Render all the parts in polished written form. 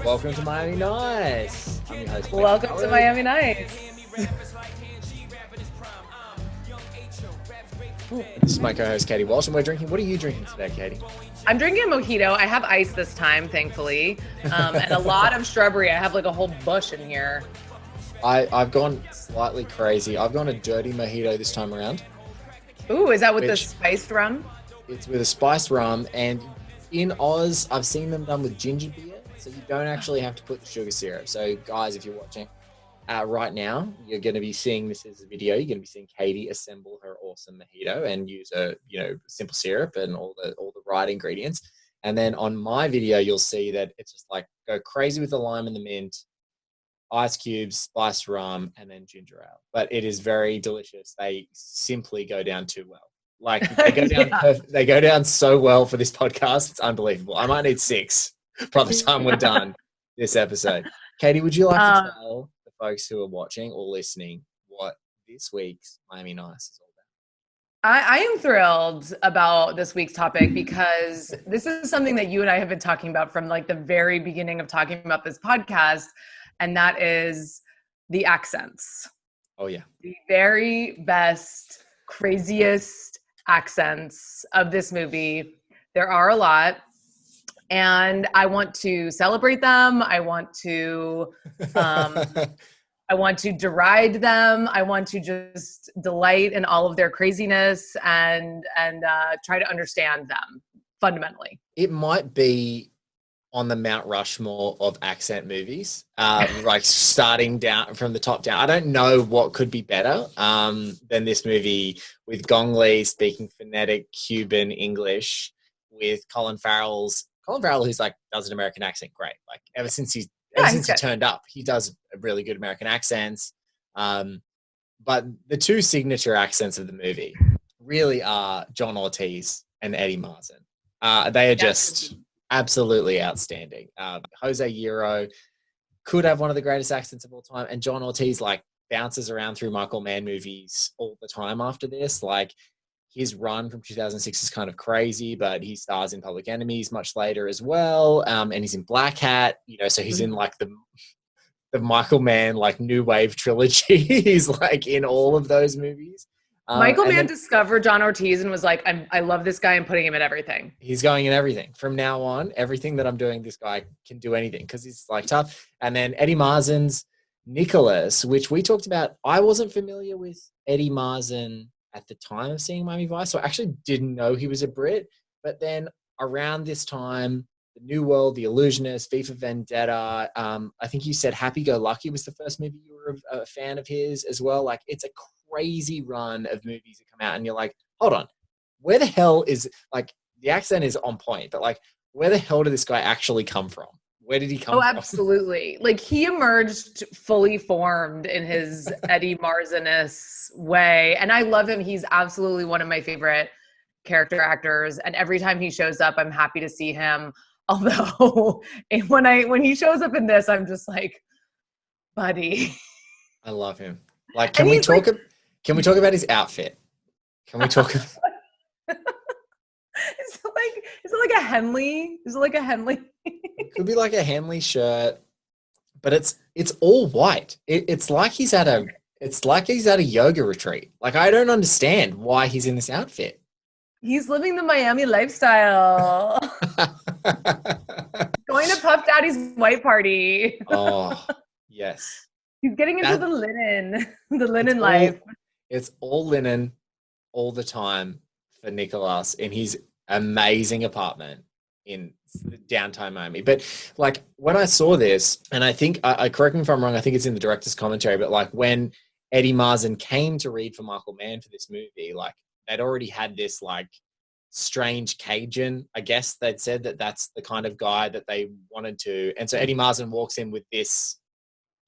Welcome to Miami Nice. I'm your host. Welcome to Miami Nice. This is my co-host Katie Walsh, and we're drinking. What are you drinking today, Katie? I'm drinking a mojito. I have ice this time, thankfully, and a lot of shrubbery. I have like a whole bush in here. I've gone slightly crazy. I've gone a dirty mojito this time around. Ooh, is that with the spiced rum? It's with a spiced rum, and in Oz, I've seen them done with ginger beer, so you don't actually have to put the sugar syrup. So, guys, if you're watching right now, you're going to be seeing this as a video. You're going to be seeing Katie assemble her awesome mojito and use a simple syrup and all the right ingredients. And then on my video, you'll see that it's just like go crazy with the lime and the mint, ice cubes, spiced rum, and then ginger ale. But it is very delicious. They simply go down too well. Like they go down, they go down so well for this podcast. It's unbelievable. I might need 6 by the time we're done this episode. Katie, would you like to tell the folks who are watching or listening what this week's Miami Nice is all about? I am thrilled about this week's topic because this is something that you and I have been talking about from like the very beginning of talking about this podcast, and that is the accents. Oh yeah. The very best, craziest accents of this movie. There are a lot, and I want to celebrate them. I want to deride them. I want to just delight in all of their craziness and try to understand them fundamentally. It might be on the Mount Rushmore of accent movies, like starting down from the top down. I don't know what could be better than this movie with Gong Li speaking phonetic Cuban English with Colin Farrell, who's like does an American accent great. Like ever since he turned up, he does a really good American accents. But the 2 signature accents of the movie really are John Ortiz and Eddie Marsan. They are just absolutely outstanding. Jose Yero could have one of the greatest accents of all time, and John Ortiz like bounces around through Michael Mann movies all the time after this. Like his run from 2006 is kind of crazy, but he stars in Public Enemies much later as well, and he's in Black Hat. So he's in like the Michael Mann like new wave trilogy. He's like in all of those movies. Michael Mann discovered John Ortiz and was like, I love this guy and putting him in everything. He's going in everything. From now on, everything that I'm doing, this guy can do anything because he's like tough. And then Eddie Marsan's Nicholas, which we talked about. I wasn't familiar with Eddie Marsan at the time of seeing Miami Vice, so I actually didn't know he was a Brit. But then around this time, The New World, The Illusionist, V for Vendetta, I think you said Happy Go Lucky was the first movie you were a fan of his as well. Like it's a crazy run of movies that come out and you're like, hold on, where the hell is, like, the accent is on point, but like, where the hell did this guy actually come from? Where did he come from? Oh, absolutely. Like he emerged fully formed in his Eddie Marsan-ness way. And I love him. He's absolutely one of my favorite character actors. And every time he shows up, I'm happy to see him. Although when he shows up in this, I'm just like, buddy. I love him. Like, can we talk about his outfit? Can we talk about Is it like a Henley? Is it like a Henley? It could be like a Henley shirt, but it's all white. It's like he's at a yoga retreat. Like I don't understand why he's in this outfit. He's living the Miami lifestyle. Going to Puff Daddy's white party. Oh, yes. He's getting into the linen life. It's all linen all the time for Nicholas in his amazing apartment in downtown Miami. But like when I saw this, and I think, I correct me if I'm wrong, I think it's in the director's commentary, but like when Eddie Marsan came to read for Michael Mann for this movie, like they'd already had this like strange Cajun. I guess they'd said that that's the kind of guy that they wanted to. And so Eddie Marsan walks in with this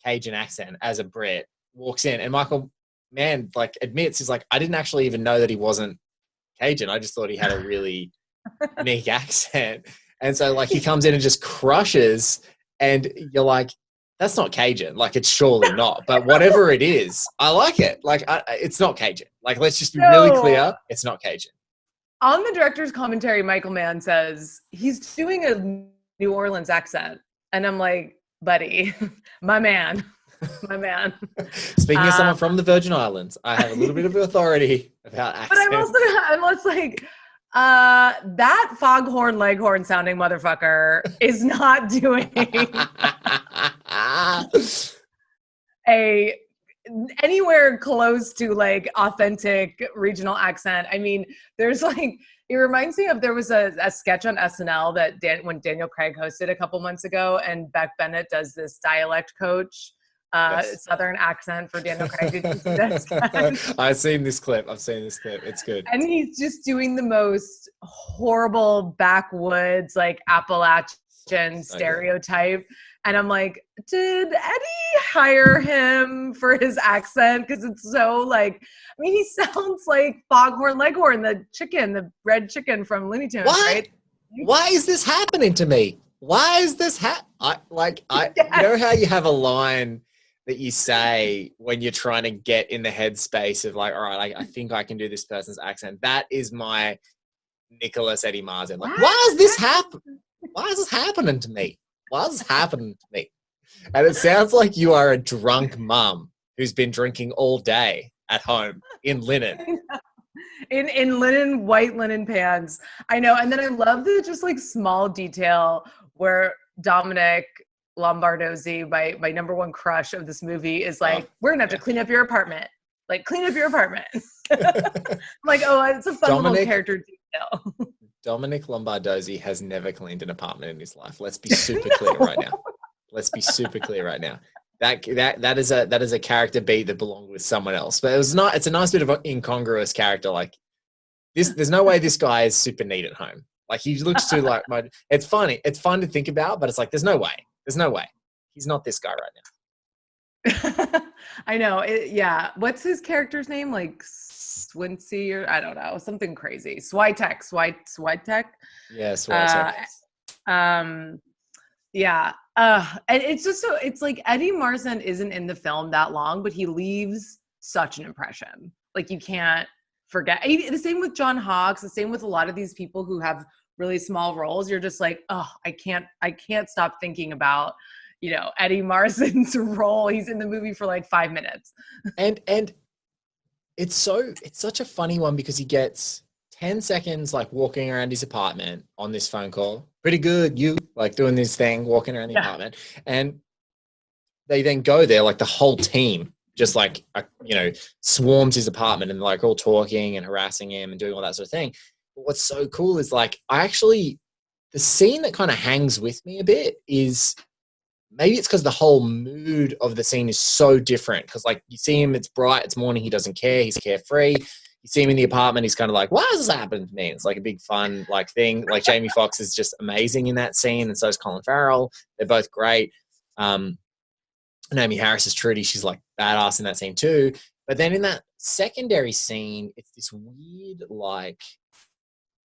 Cajun accent as a Brit, walks in, and Michael Mann like admits, he's like, I didn't actually even know that he wasn't Cajun. I just thought he had a really unique accent. And so like he comes in and just crushes, and you're like, that's not Cajun. Like it's surely not, but whatever it is, I like it. Like it's not Cajun. Like, let's just be really clear. It's not Cajun. On the director's commentary, Michael Mann says he's doing New Orleans accent. And I'm like, buddy, my man. My man. Speaking of someone from the Virgin Islands, I have a little bit of authority about accents. But I'm also like, that foghorn leghorn sounding motherfucker is not doing a anywhere close to like authentic regional accent. I mean, there's like, it reminds me of, there was a sketch on SNL that when Daniel Craig hosted a couple months ago, and Beck Bennett does this dialect coach, Yes. Southern accent for Daniel Craig. Did you see that sketch? I've seen this clip. It's good. And he's just doing the most horrible backwoods, like Appalachian stereotype. And I'm like, did Eddie hire him for his accent? Because it's so like, I mean, he sounds like Foghorn Leghorn, the red chicken from Looney Tunes, right? Why is this happening to me? Why is this You know how you have a line that you say when you're trying to get in the headspace of like, all right, I think I can do this person's accent. That is my Nicholas Eddie Marsan. Like, why is this happening? Why is this happening to me? Why is this happening to me? And it sounds like you are a drunk mum who's been drinking all day at home in linen. In linen, white linen pants. I know. And then I love the just like small detail where Dominic Lombardozzi, my number one crush of this movie, is like, we're gonna have to clean up your apartment. Like, clean up your apartment. I'm like, oh, it's a fun little character detail. Dominic Lombardozzi has never cleaned an apartment in his life. Let's be super clear right now. Let's be super clear right now. That is a character beat that belonged with someone else. But it's a nice bit of an incongruous character. Like this, there's no way this guy is super neat at home. Like he looks too like it's funny. It's fun to think about, but it's like, there's no way. There's no way. He's not this guy right now. I know. Yeah. What's his character's name? Like Swincy or I don't know, something crazy. Switek. Yeah, Switek. Yeah. And it's just so, it's like Eddie Marsan isn't in the film that long, but he leaves such an impression. Like you can't forget. The same with John Hawkes, the same with a lot of these people who have really small roles. You're just like, oh, I can't stop thinking about, Eddie Marsan's role. He's in the movie for like 5 minutes. And it's such a funny one because he gets 10 seconds like walking around his apartment on this phone call. Pretty good, you like doing this thing, walking around the apartment. And they then go there, like the whole team just like, swarms his apartment and like all talking and harassing him and doing all that sort of thing. But what's so cool is like, the scene that kind of hangs with me a bit is maybe it's because the whole mood of the scene is so different. Because like you see him, it's bright, it's morning, he doesn't care, he's carefree. You see him in the apartment, he's kind of like, why has this happened to me? It's like a big fun like thing. Like Jamie Foxx is just amazing in that scene, and so is Colin Farrell. They're both great. Naomi Harris is Trudy. She's like badass in that scene too. But then in that secondary scene, it's this weird like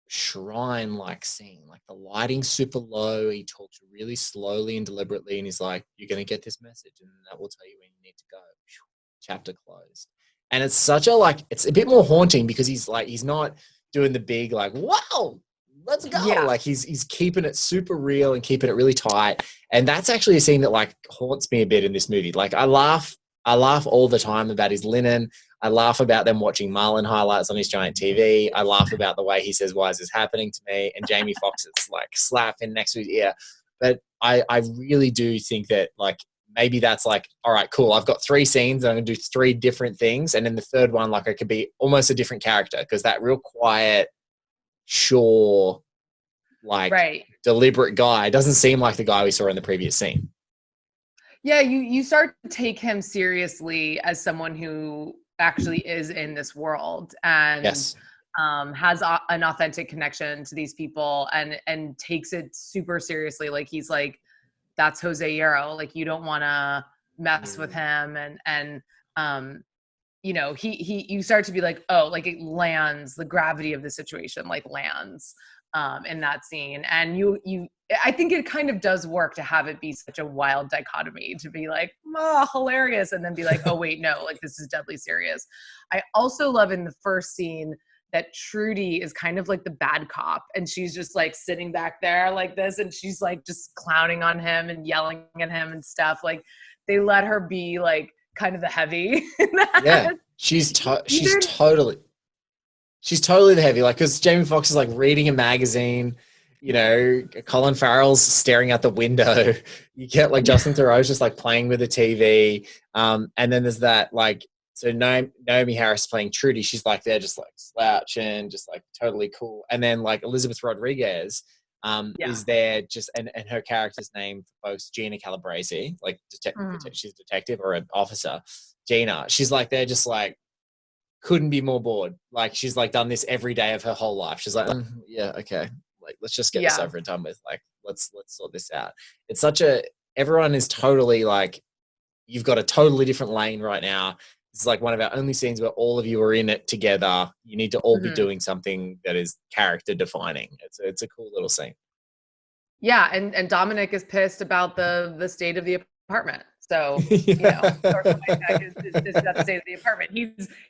shrine-like scene. Like the lighting's super low. He talks really slowly and deliberately, and he's like, "You're gonna get this message, and that will tell you when you need to go." Chapter closed. And it's such a it's a bit more haunting because he's not doing the big like, wow, let's go. Yeah. Like he's keeping it super real and keeping it really tight. And that's actually a scene that like haunts me a bit in this movie. Like I laugh all the time about his linen. I laugh about them watching Marlin highlights on his giant TV. I laugh about the way he says, why is this happening to me? And Jamie Foxx is like slapping next to his ear. But I really do think that like, maybe that's like, all right, cool. I've got 3 scenes and I'm going to do 3 different things. And in the third one, like I could be almost a different character because that real quiet, sure, like deliberate guy doesn't seem like the guy we saw in the previous scene. Yeah, you start to take him seriously as someone who actually is in this world and has an authentic connection to these people and takes it super seriously. Like he's like, that's Jose Yero. Like you don't want to mess with him. And you start to be like, oh, like it lands, the gravity of the situation, like lands in that scene. And I think it kind of does work to have it be such a wild dichotomy to be like, oh, hilarious. And then be like, oh wait, no, like this is deadly serious. I also love in the first scene, that Trudy is kind of like the bad cop, and she's just like sitting back there like this, and she's like just clowning on him and yelling at him and stuff. Like they let her be like kind of the heavy in that. Yeah, she's totally the heavy, like, because Jamie Foxx is like reading a magazine, you know, Colin Farrell's staring out the window. You get like Justin Theroux's just like playing with the TV. And then there's that like, so Naomi Harris playing Trudy, she's like there just like slouching, just like totally cool. And then like Elizabeth Rodriguez is there just, and her character's name for folks, Gina Calabrese, like she's a detective or an officer. Gina, she's like they're just like, couldn't be more bored. Like she's like done this every day of her whole life. She's like, yeah, okay. Like, let's just get this over and done with. Like, let's sort this out. It's everyone is totally like, you've got a totally different lane right now. It's like one of our only scenes where all of you are in it together. You need to all be doing something that is character defining. It's a cool little scene. Yeah. And Dominic is pissed about the state of the apartment. So, you know, is about the state of the apartment.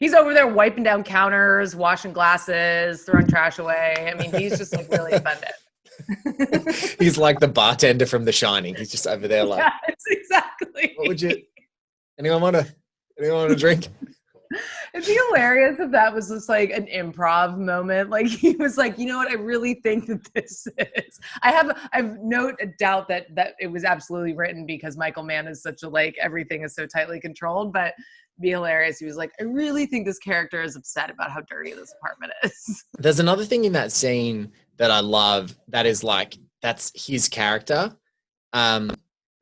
He's over there wiping down counters, washing glasses, throwing trash away. I mean, he's just like really offended. He's like the bartender from The Shining. He's just over there like, yes, exactly. What would you? Anyone want a drink? It'd be hilarious if that was just like an improv moment. Like he was like, you know what, I really think that this is. I've no doubt that it was absolutely written because Michael Mann is such a like everything is so tightly controlled. But it'd be hilarious. He was like, I really think this character is upset about how dirty this apartment is. There's another thing in that scene that I love. That is like that's his character.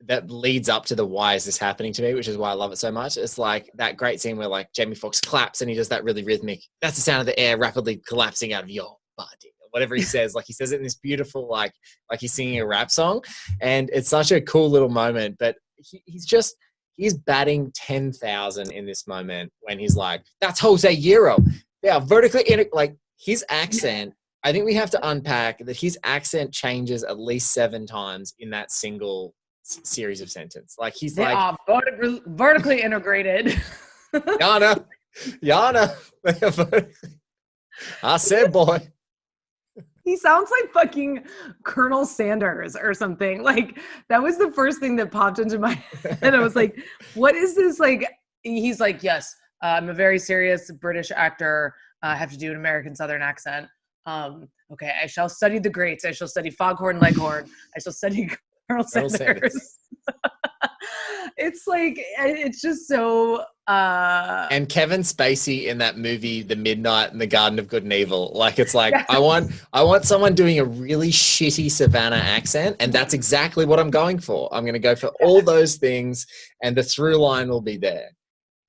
That leads up to the why is this happening to me, which is why I love it so much. It's like that great scene where like Jamie Foxx claps and he does that really rhythmic, that's the sound of the air rapidly collapsing out of your body, whatever he says. Like he says it in this beautiful, like he's singing a rap song, and it's such a cool little moment. But he's batting 10,000 in this moment when he's like, that's Jose Yero. They are vertically in it. Like his accent, I think we have to unpack that his accent changes at least 7 times in that single series of sentence. Like he's they like are vertically integrated. Yana, I said, boy. He sounds like fucking Colonel Sanders or something. Like that was the first thing that popped into my head. I was like, what is this? Like, he's like, yes, I'm a very serious British actor. I have to do an American Southern accent. Okay, I shall study the greats. I shall study Foghorn Leghorn. I shall study Colonel Sanders. It's like, it's just so and Kevin Spacey in that movie The Midnight and the Garden of Good and Evil, like it's like I want someone doing a really shitty Savannah accent, and that's exactly what I'm going for. I'm going to go for all those things, and the through line will be there.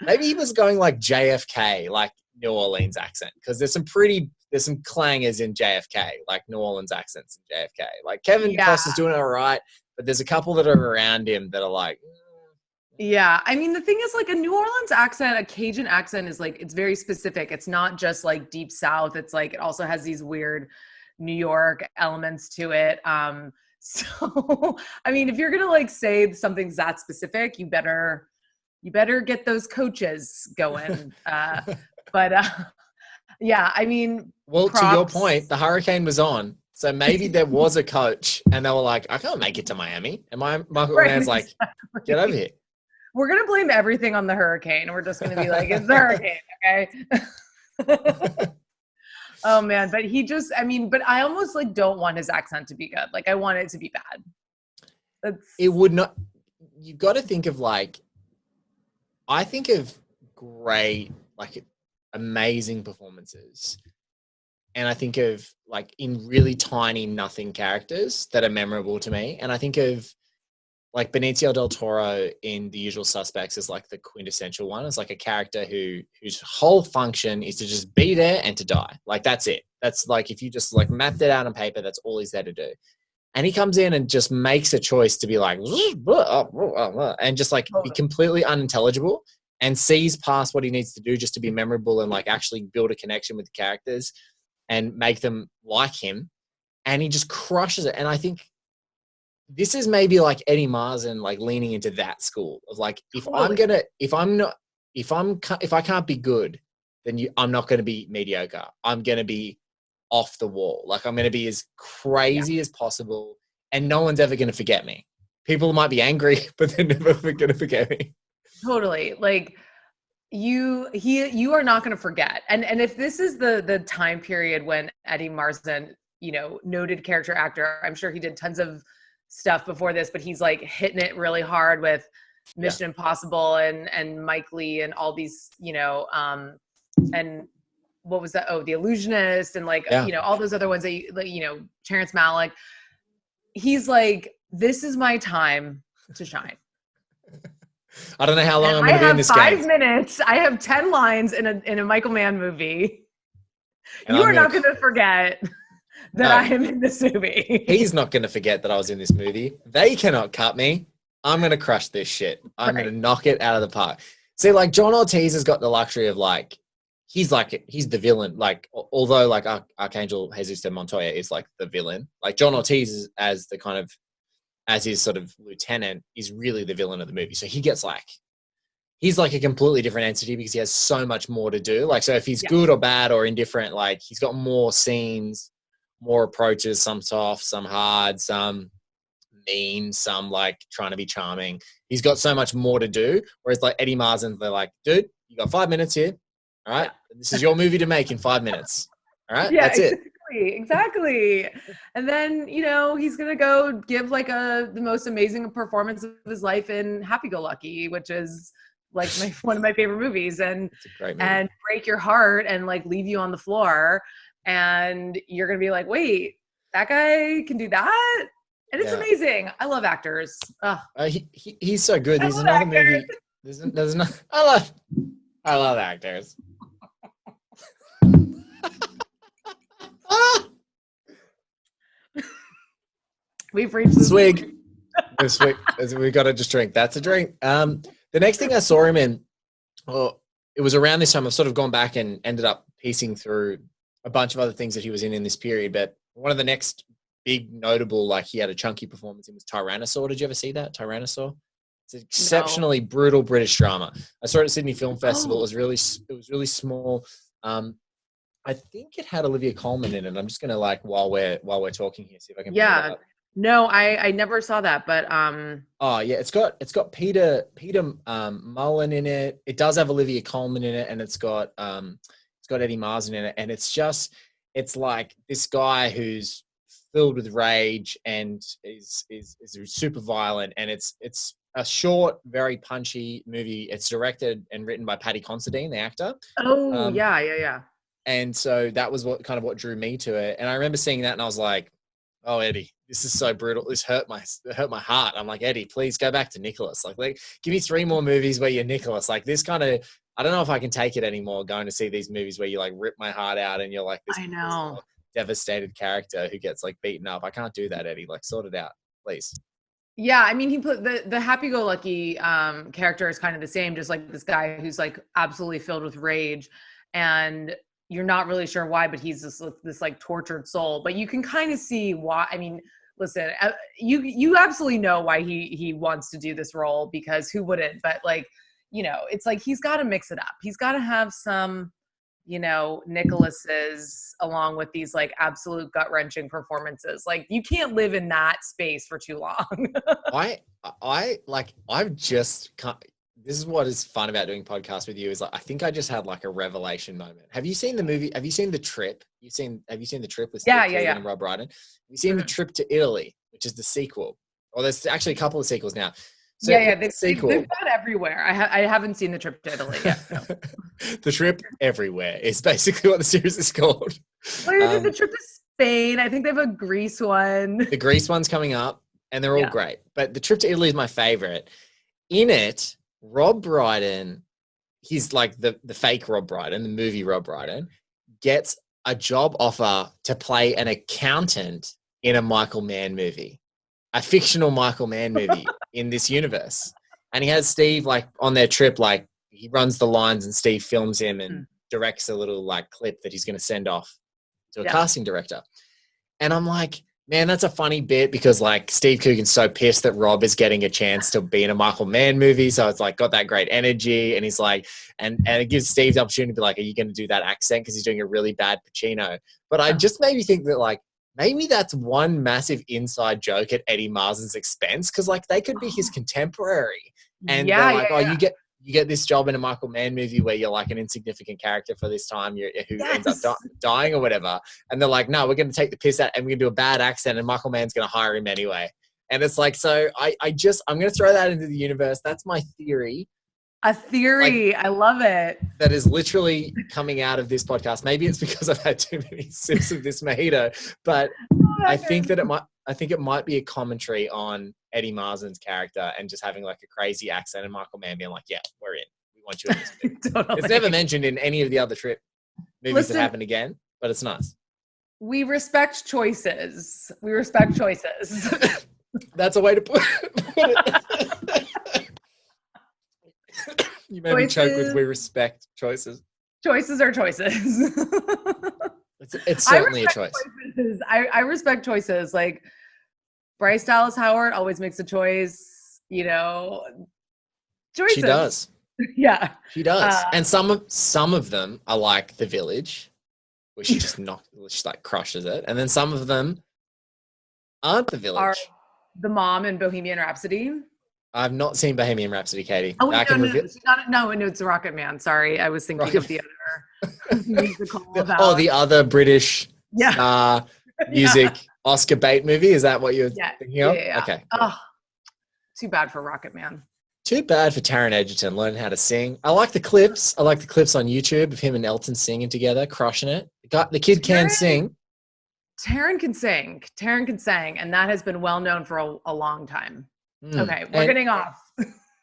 Maybe he was going like JFK, like New Orleans accent, because there's some clangers in JFK, like New Orleans accents in JFK. Like Kevin Costner's doing it all right, but there's a couple that are around him that are like, yeah. I mean, the thing is like a New Orleans accent, a Cajun accent is like, it's very specific. It's not just like deep South. It's like, it also has these weird New York elements to it. So, I mean, if you're going to like say something's that specific, you better get those coaches going. Yeah, I mean, well, props. To your point, the hurricane was on. So maybe there was a coach and they were like, I can't make it to Miami. And Michael Mann's like, get over here. We're going to blame everything on the hurricane. We're just going to be like, it's the hurricane, okay? Oh, man. But but I almost like don't want his accent to be good. Like I want it to be bad. It would not. You've got to think of like, I think of great, like amazing performances. And I think of like in really tiny nothing characters that are memorable to me. And I think of like Benicio del Toro in The Usual Suspects is like the quintessential one. It's like a character whose whole function is to just be there and to die. Like that's it. That's like, if you just like mapped it out on paper, that's all he's there to do. And he comes in and just makes a choice to be like, and just like be completely unintelligible and sees past what he needs to do just to be memorable and like actually build a connection with the characters and make them like him. And he just crushes it. And I think this is maybe like Eddie Marsan, like leaning into that school of like, if I can't be good, then I'm not going to be mediocre. I'm going to be off the wall. Like, I'm going to be as crazy as possible, and no one's ever going to forget me. People might be angry, but they're never going to forget me. Totally. Like, you are not going to forget. And if this is the time period when Eddie Marsan, noted character actor, I'm sure he did tons of stuff before this, but he's like hitting it really hard with Mission Impossible and Mike Lee and all these, and what was that? Oh, The Illusionist and all those other ones that Terrence Malick. He's like, this is my time to shine. I don't know how long I'm going to be in this game. I have 5 minutes. I have 10 lines in a Michael Mann movie. And you are not going to forget that I am in this movie. He's not going to forget that I was in this movie. They cannot cut me. I'm going to crush this shit. I'm going to knock it out of the park. See, like, John Ortiz has got the luxury of, like, he's the villain. Like, although, like, Archangel Jesus de Montoya is, like, the villain. Like, John Ortiz is, as his sort of lieutenant, is really the villain of the movie. So he gets, like, he's like a completely different entity because he has so much more to do. Like, so if he's good or bad or indifferent, like, he's got more scenes, more approaches, some soft, some hard, some mean, some like trying to be charming. He's got so much more to do. Whereas like Eddie Marsan, they're like, dude, you got 5 minutes here. All right. This is your movie to make in 5 minutes. All right. Yeah, that's it. Exactly. And then, he's going to go give like the most amazing performance of his life in Happy Go Lucky, which is like one of my favorite movies, and break your heart and like leave you on the floor. And you're going to be like, wait, that guy can do that? And it's amazing. I love actors. He's so good. There's another movie. There's no. I love actors. We've reached the swig. We got to just drink. That's a drink. The next thing I saw him in, it was around this time. I've sort of gone back and ended up piecing through a bunch of other things that he was in this period. But one of the next big notable, like, he had a chunky performance in was Tyrannosaur. Did you ever see that? Tyrannosaur? It's an exceptionally brutal British drama. I saw it at Sydney Film Festival. It was really small. I think it had Olivia Colman in it. I'm just gonna, like, while we're talking here, see if I can. Yeah. No, I never saw that, but Oh yeah, it's got Peter Mullen in it. It does have Olivia Colman in it, and it's got Eddie Marsan in it, and it's like this guy who's filled with rage and is super violent, and it's a short, very punchy movie. It's directed and written by Paddy Considine, the actor. Oh, yeah. And so that was what drew me to it. And I remember seeing that, and I was like, "Oh, Eddie, this is so brutal. This hurt my heart." I'm like, "Eddie, please go back to Nicholas. Like, give me 3 more movies where you're Nicholas. Like, this kind of, I don't know if I can take it anymore. Going to see these movies where you like rip my heart out and you're like this." I know. Devastated character who gets like beaten up. I can't do that, Eddie. Like, sort it out, please. Yeah, I mean, he put the happy-go-lucky character is kind of the same, just like this guy who's like absolutely filled with rage, and you're not really sure why, but he's this like tortured soul. But you can kind of see why. I mean, listen, you absolutely know why he wants to do this role, because who wouldn't? But like, it's like he's got to mix it up. He's got to have some, Nicholas's along with these like absolute gut-wrenching performances. Like, you can't live in that space for too long. I've just this is what is fun about doing podcasts with you, is like, I think I just had like a revelation moment. Have you seen the movie? Have you seen The Trip? Have you seen The Trip with Steve Coogan and Rob Brydon? Have you seen The Trip to Italy, which is the sequel? Well, there's actually a couple of sequels now. So they've gone everywhere. I haven't seen The Trip to Italy yet. No. The Trip Everywhere is basically what the series is called. The Trip to Spain. I think they have a Greece one. The Greece one's coming up, and they're all great. But The Trip to Italy is my favorite. In it, Rob Brydon, he's like the fake Rob Brydon, the movie Rob Brydon, gets a job offer to play an accountant in a Michael Mann movie, a fictional Michael Mann movie in this universe. And he has Steve like on their trip, like he runs the lines and Steve films him and directs a little like clip that he's going to send off to a casting director. And I'm like, Man, that's a funny bit because like Steve Coogan's so pissed that Rob is getting a chance to be in a Michael Mann movie. So it's like got that great energy. And he's like, and it gives Steve the opportunity to be like, are you going to do that accent? Because he's doing a really bad Pacino. But I just made me think that like, maybe that's one massive inside joke at Eddie Marsan's expense. Cause like they could be his contemporary. And they're like, you get this job in a Michael Mann movie where you're like an insignificant character for this time, who ends up dying or whatever. And they're like, no, we're going to take the piss out and we're going to do a bad accent and Michael Mann's going to hire him anyway. And it's like, so I'm going to throw that into the universe. That's my theory. A theory. Like, I love it. That is literally coming out of this podcast. Maybe it's because I've had too many sips of this mojito, but I think that it might be a commentary on Eddie Marsan's character and just having like a crazy accent and Michael Mann being like, yeah, we're in. We want you in this movie. Totally. It's never mentioned in any of the other movies that happen again, but it's nice. We respect choices. That's a way to put it. You made me choke with we respect choices. Choices are choices. It's certainly a choice. I respect choices. Like Bryce Dallas Howard always makes a choice, choices. She does. Yeah. She does. And some of them are like The Village, where she just like crushes it. And then some of them aren't The Village. Are the mom in Bohemian Rhapsody. I've not seen Bohemian Rhapsody, Katie. Oh, no, it's Rocket Man. Sorry, I was thinking of the other musical. The other British music Oscar bait movie. Is that what you're thinking of? Yeah. Okay. Oh, too bad for Rocket Man. Too bad for Taron Egerton learning how to sing. I like the clips. I like the clips on YouTube of him and Elton singing together, crushing it. The kid can sing. Taron can sing, and that has been well known for a long time. Okay, we're getting off.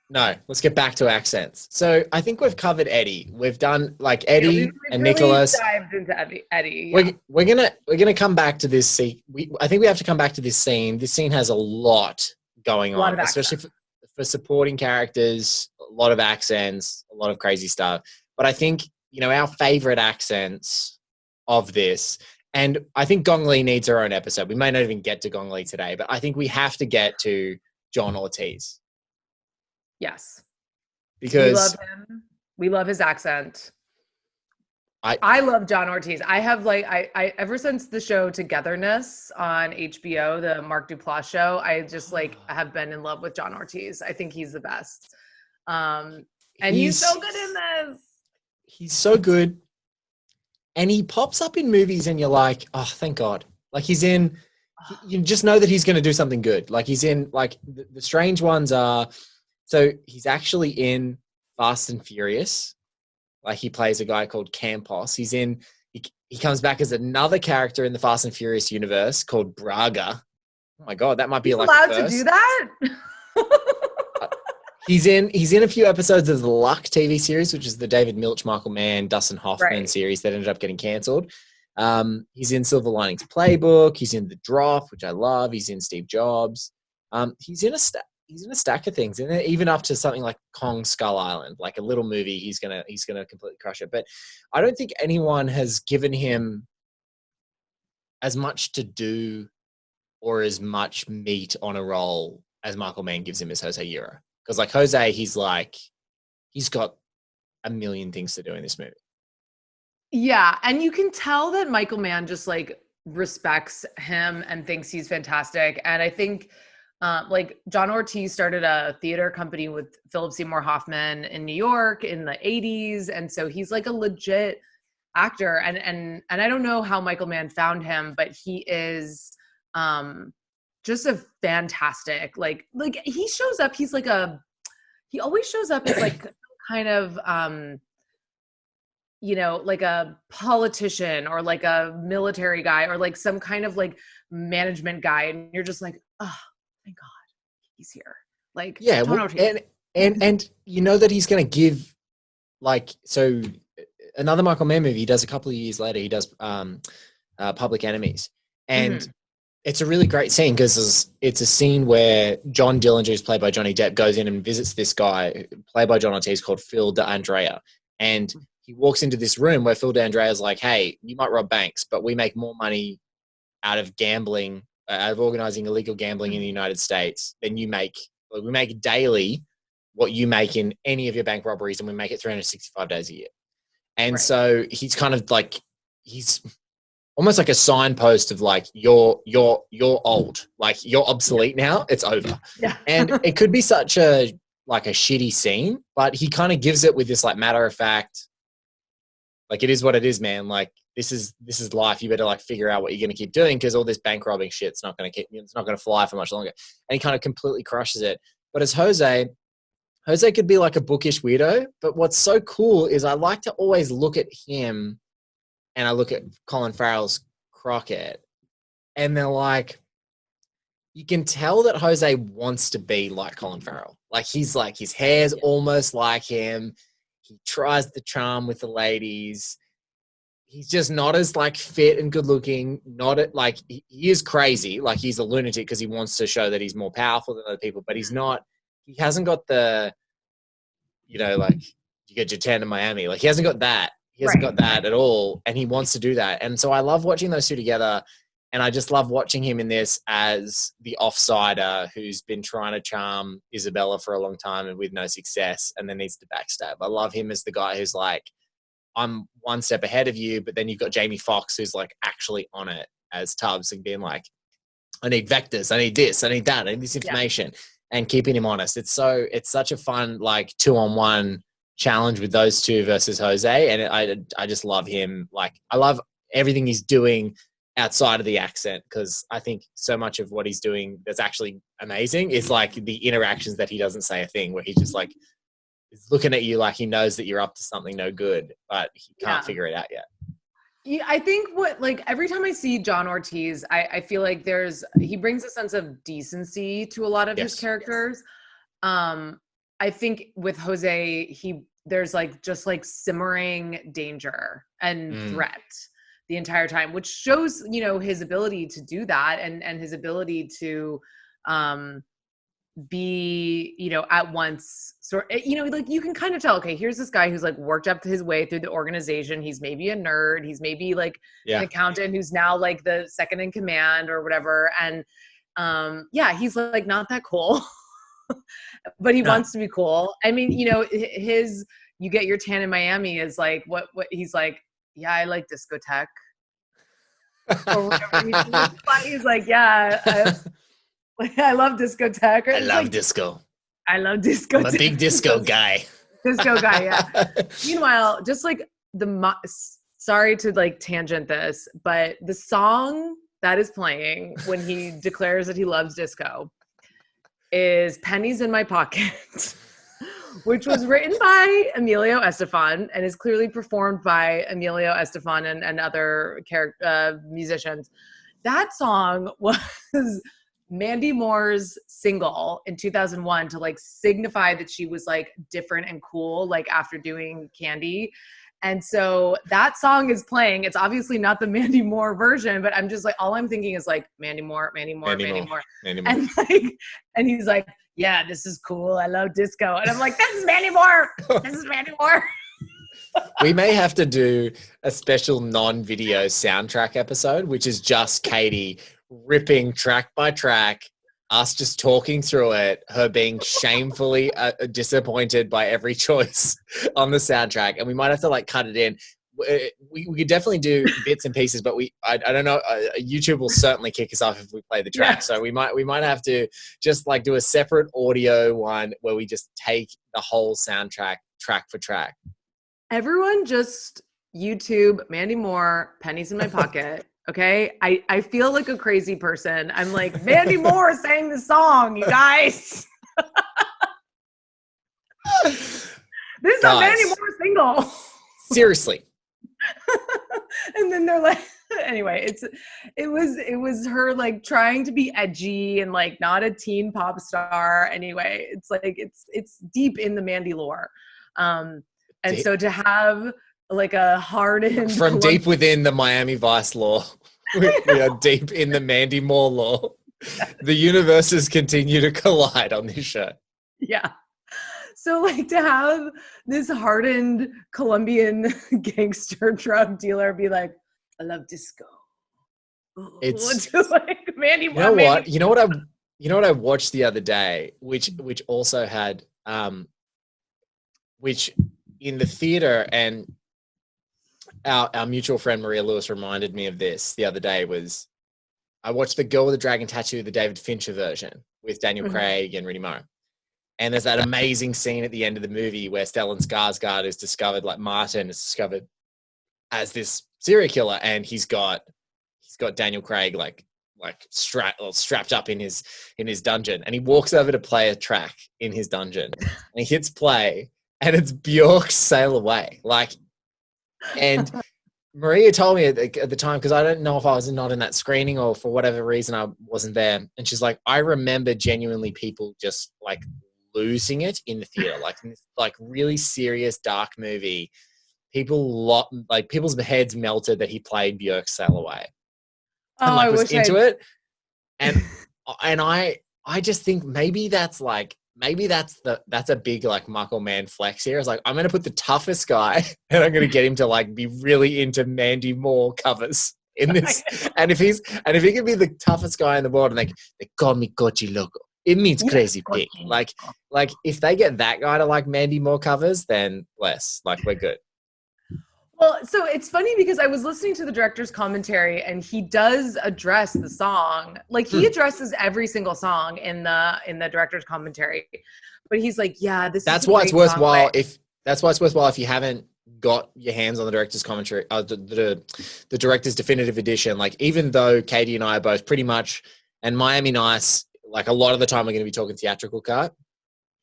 No, let's get back to accents. So I think we've covered Eddie. We've done like Eddie and really Nicholas. Dived into Eddie. Yeah. We're gonna come back to this scene. I think we have to come back to this scene. This scene has a lot going on, especially for supporting characters. A lot of accents, a lot of crazy stuff. But I think our favorite accents of this. And I think Gong Li needs her own episode. We may not even get to Gong Li today, but I think we have to get to John Ortiz. Yes. Because we love him. We love his accent. I love John Ortiz. I have I ever since the show Togetherness on HBO, the Mark Duplass show, I just have been in love with John Ortiz. I think he's the best. And he's so good in this. He's so good. And he pops up in movies and you're like, oh, thank God. Like you just know that he's going to do something good. Like he's in the strange ones are, so he's actually in Fast and Furious. Like he plays a guy called Campos. He comes back as another character in the Fast and Furious universe called Braga. Oh my God, that might be allowed to do that? He's in a few episodes of the Luck TV series, which is the David Milch, Michael Mann, Dustin Hoffman series that ended up getting cancelled. He's in Silver Linings Playbook. He's in The Drop, which I love. He's in Steve Jobs. He's in a stack of things, and even up to something like Kong Skull Island, like a little movie. He's gonna completely crush it. But I don't think anyone has given him as much to do or as much meat on a role as Michael Mann gives him as Jose Yero. Because like Jose, he's got a million things to do in this movie. Yeah, and you can tell that Michael Mann just respects him and thinks he's fantastic. And I think John Ortiz started a theater company with Philip Seymour Hoffman in New York in the 80s, and so he's a legit actor. And I don't know how Michael Mann found him, but he is just a fantastic he shows up. He's he always shows up as kind of a politician or a military guy or some kind of management guy, and you're just oh, thank God he's here. And you know that he's going to give so another Michael Mann movie he does a couple of years later. He does Public Enemies, and it's a really great scene because it's a scene where John Dillinger, who's played by Johnny Depp, goes in and visits this guy played by John Ortiz called Phil D'Andrea. And he walks into this room where Phil D'Andrea is like, hey, you might rob banks, but we make more money out of gambling of organizing illegal gambling in the United States, then we make daily what you make in any of your bank robberies, and we make it 365 days a year. And so he's kind of like, he's almost like a signpost of like, you're old, like you're obsolete now, it's over. Yeah. And it could be such a shitty scene, but he kind of gives it with this like matter of fact, like, it is what it is, man. Like, this is life. You better like figure out what you're going to keep doing, because all this bank robbing shit's not going to fly for much longer. And he kind of completely crushes it. But as Jose could be like a bookish weirdo, but what's so cool is I like to always look at him and I look at Colin Farrell's Crockett, and they're like, you can tell that Jose wants to be like Colin Farrell. Like, he's like, his hair's almost like him. He tries to charm with the ladies. He's just not as like fit and good looking. He is crazy. Like, he's a lunatic because he wants to show that he's more powerful than other people, but he hasn't got the, like, you get your tan in Miami. Like, he hasn't got that. He hasn't got that at all. And he wants to do that. And so I love watching those two together. And I just love watching him in this as the offsider who's been trying to charm Isabella for a long time and with no success, and then needs to backstab. I love him as the guy who's like, I'm one step ahead of you, but then you've got Jamie Foxx who's like actually on it as Tubbs and being like, I need vectors, I need this, I need that, I need this information, and keeping him honest. It's such a fun like 2-on-1 challenge with those two versus Jose, and I just love him. Like, I love everything he's doing outside of the accent, because I think so much of what he's doing that's actually amazing is like the interactions that he doesn't say a thing, where he just like is looking at you like he knows that you're up to something no good, but he can't figure it out yet. Yeah, I think every time I see John Ortiz, I feel like he brings a sense of decency to a lot of his characters. I think with Jose, there's like just like simmering danger and threat the entire time, which shows, his ability to do that and his ability to be, at once like you can kind of tell, okay, here's this guy who's like worked up his way through the organization. He's maybe a nerd. He's maybe like an accountant who's now like the second in command or whatever. And he's like not that cool, but he wants to be cool. I mean, his, you get your tan in Miami is like, what he's like, yeah, I like discotheque or whatever. He's like, yeah, I love discotheque. I love disco. I love disco. I'm a big disco guy. Disco guy, yeah. Meanwhile, just like sorry to like tangent this, but the song that is playing when he declares that he loves disco is Pennies in My Pocket, which was written by Emilio Estefan and is clearly performed by Emilio Estefan and other musicians. That song was Mandy Moore's single in 2001 to like signify that she was like different and cool, like after doing Candy. And so that song is playing. It's obviously not the Mandy Moore version, but I'm just like, all I'm thinking is like Mandy Moore. And like, and he's like, yeah, this is cool. I love disco. And I'm like, this is Mandy Moore. This is Mandy Moore. We may have to do a special non-video soundtrack episode, which is just Katie ripping track by track, us just talking through it, her being shamefully disappointed by every choice on the soundtrack. And we might have to like cut it in. We could definitely do bits and pieces, but I don't know. YouTube will certainly kick us off if we play the track. Yeah. So we might have to just like do a separate audio one where we just take the whole soundtrack track for track. Everyone just YouTube Mandy Moore, Pennies in My Pocket. Okay. I feel like a crazy person. I'm like, Mandy Moore sang the song, you guys. This is a Mandy Moore single. Seriously. And then they're like, anyway, it was her like trying to be edgy and like not a teen pop star. Anyway, it's like, it's deep in the Mandy lore. And so to have like a hardened from deep within the Miami Vice lore, we are deep in the Mandy Moore lore. The universes continue to collide on this show. Yeah. So like to have this hardened Colombian gangster drug dealer be like, I love disco. It's like Mandy. you know what? You know what I watched the other day, which also had which in the theater, and our mutual friend Maria Lewis reminded me of this the other day, was I watched The Girl with the Dragon Tattoo, the David Fincher version with Daniel Craig and Rooney Mara. And there's that amazing scene at the end of the movie where Stellan Skarsgård is discovered, like Martin is discovered as this serial killer, and he's got Daniel Craig strapped up in his dungeon, and he walks over to play a track in his dungeon, and he hits play, and it's Bjork's "Sail Away." And Maria told me at the time, because I don't know if I was not in that screening or for whatever reason I wasn't there, and she's like, I remember genuinely people just like losing it in the theater, in this really serious dark movie. People's heads melted that he played Björk's "Sail Away." And I was wish into it. And I just think maybe that's a big Michael Mann flex here. It's like, I'm gonna put the toughest guy and I'm gonna get him to be really into Mandy Moore covers in this. And if he can be the toughest guy in the world, and they call me Kochi Loco, it means crazy pig. If they get that guy to like Mandy Moore covers, then bless. We're good. Well, so it's funny because I was listening to the director's commentary, and he does address the song. He addresses every single song in the director's commentary. But he's like, yeah, that's why it's worthwhile if you haven't got your hands on the director's commentary, the director's definitive edition. Even though Katie and I are both pretty much, and Miami Nice, a lot of the time we're going to be talking theatrical cut.